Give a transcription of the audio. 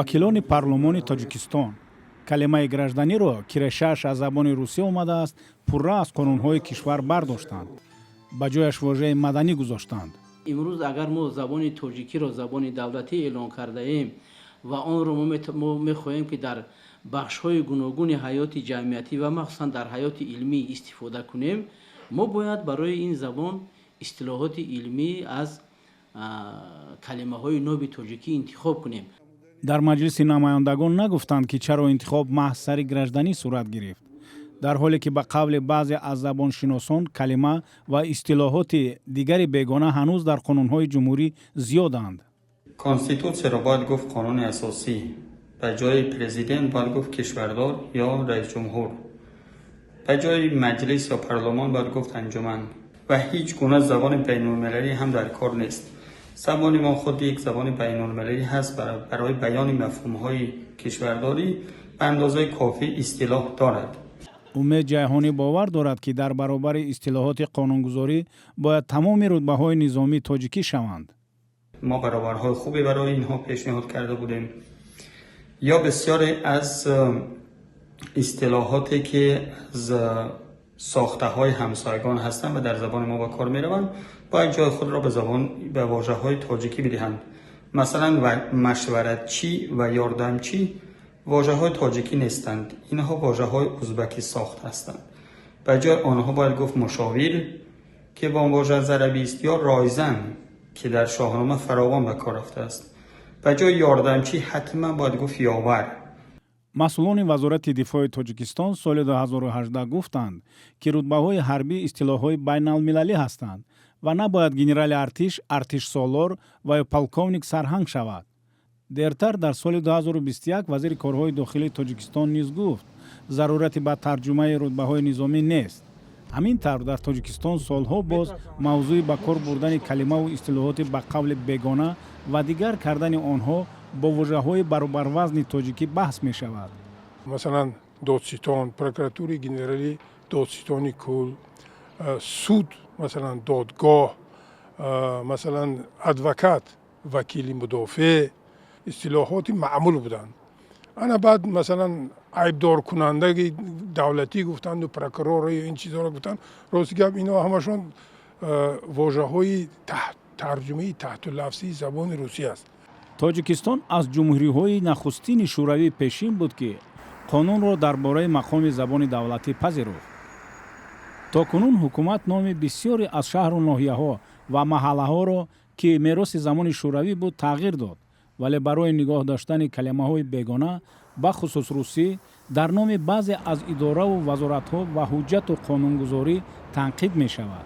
вакилони парлумони Тоҷикистон калимаи гражданиро ки решааш аз забони русия омадааст пурра аз қонунҳои кишвар бардоштанд, ба ҷояш вожаи маданӣ гузоштанд. имрӯз агар мо забони тоҷикиро забони давлатӣ эълон кардаем ва онро мо мехоҳем ки дар бахшҳои гуногуни ҳаёти ҷамъиятӣ ва махсусан дар ҳаёти илмӣ истифода кунем, мо бояд барои ин забон истилоҳоти илмӣ аз калимаҳои нови тоҷикӣ интихоб кунем. дар маҷлиси намояндагон нагуфтанд ки чаро интихоб маҳз сари гражданӣ сурат гирифт, дар ҳоле ки ба қавли баъзе аз забоншиносон калима ва истилоҳоти дигари бегона ҳанӯз дар қонунҳои ҷумҳурӣ зиёданд. конститутсияро бояд гуфт қонуни асосӣ, ба ҷои президент бояд гуфт кишвардор ё раисҷумҳур, ба ҷои маҷлис ё парлумон бояд гуфт анҷуман ва ҳеҷ гуна забони байнулмилалӣ ҳам дар кор нест. забони мо худ як забони байнулмилалӣ ҳаст, барои баёни мафҳумҳои кишвардорӣ ба андозаи кофӣ истилоҳ дорад. умед ҷаҳонӣ бовар дорад ки дар баробари истилоҳоти қонунгузорӣ бояд тамоми рутбаҳои низомӣ тоҷикӣ шаванд. мо баробарҳои хубе барои инҳо пешниҳод карда будем. ё бисёре аз истилоҳоте ки аз сохтаҳои ҳамсоягон ҳастанд ва дар забони мо ба кор мераванд, бояд ҷои худро ба вожаҳои тоҷикӣ бидиҳанд. масалан машваратчӣ ва ёрдамчӣ вожаҳои тоҷикӣ нестанд, инҳо вожаҳои узбакӣ сохт ҳастанд. ба ҷои онҳо бояд гуфт мушовир ки бо вожа зарабист, ё ройзан ки дар шоҳнома фаровон ба кор рафтааст. ба ҷои ёрдамчӣ ҳатман бояд гуфт ёвар. масъулони вазорати дифои Тоҷикистон соли 2018 гуфтанд ки рутбаҳои ҳарбӣ истилоҳҳои байналмилалӣ ҳастанд ва набояд генерали артиш, артишсолор ва ё полковник сарҳанг шавад. дертар дар соли 2021 вазири корҳои дохилии Тоҷикистон низ гуфт зарурати ба тарҷумаи рутбаҳои низомӣ нест. ҳамин тавр дар Тоҷикистон солҳо боз мавзӯи ба кор бурдани калимаву истилоҳоти ба қавли бегона ва дигар кардани онҳо бо вожаҳои баробарвазни тоҷикӣ баҳс мешавад. масалан додситон, прокуратураи генералӣ, додситони кул, суд, масалан додгоҳ, масалан адвокат, вакили мудофеъ, истилоҳоти маъмул буданд. ана баъд масалан айбдоркунандаги давлатӣ гуфтанду прокурор ё ин чизҳоро гуфтанд. рости гап инҳо ҳамашон вожаҳои тарҷумаи таҳтулафзии забони русӣ аст. Тоҷикистон аз ҷумҳуриҳои нахустини шӯравӣ пешин буд ки қонунро дар бораи мақоми забони давлатӣ пазируфт. то кунун ҳукумат номи бисёре аз шаҳру ноҳияҳо ва маҳаллаҳоро ки мероси замони шӯравӣ буд тағйир дод, вале барои нигоҳ доштани калимаҳои бегона бахусус русӣ дар номи баъзе аз иdoраву вазоратҳо ва ҳуҷҷату қонунгузорӣ танқид мешавад.